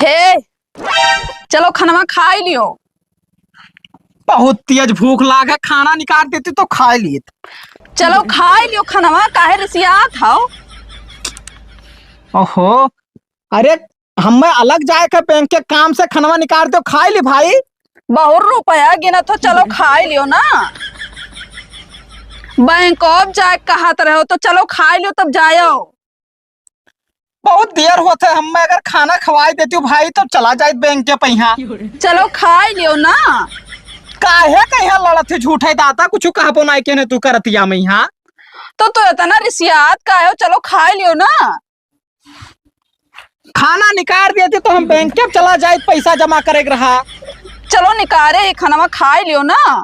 हे चलो खाना खा ही लियो। बहुत तेज भूख लाग है, खाना निकाल देती तो खा लिए। चलो खा ही लियो खाना, काहे रिसियात हो। ओहो, अरे हमें अलग जाए के बैंक के काम से खाना निकाल दो, खा ली भाई। बहुत रुपया गिना तो चलो खा ही लियो ना। बैंक ऑफ जाए कहत रहो तो चलो खा लियो तब जायो। बहुत देर होते, हमें अगर खाना खवाई देती हूँ भाई तो चला जाए बैंक के पहिया। चलो खा ही लियो ना। काहे कहीं लड़त है झूठे दाता, कुछ कहबो नहीं के तू करतिया में यहाँ। तो इतना रिसियात का है, चलो खा ही लियो ना। खाना निकाल देती तो हम बैंक के चला जाए पैसा जमा करे रहा। चलो निकारे खाना खा ही लियो ना।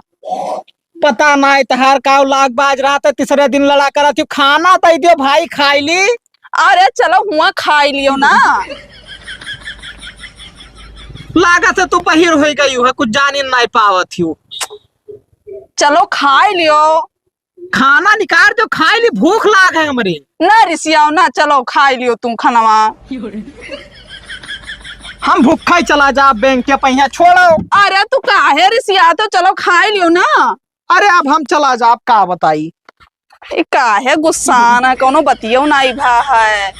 पता नहीं तहार का लाग बाज रहा था, तीसरे दिन लड़ा करा थी। खाना दे दियो भाई, खाई ली। अरे चलो हुआ खा ही लियो ना। लागत है तू बहिर हो गई है, कुछ जान नहीं पावत हूँ। चलो खा ही लियो। खाना निकाल दो, खाई ली, भूख लाग है हमारी। ना रिसियाओ ना, चलो खा ही लियो तुम खाना। हम भूखा ही चला जा बैंक के पहिया, छोड़ो। अरे तू काहे रिसियात हो, चलो खा ही लियो ना। अरे अब हम चला जा, आप का बताई। काहे गुस्सा ना कोनो बतियो नहीं भा है।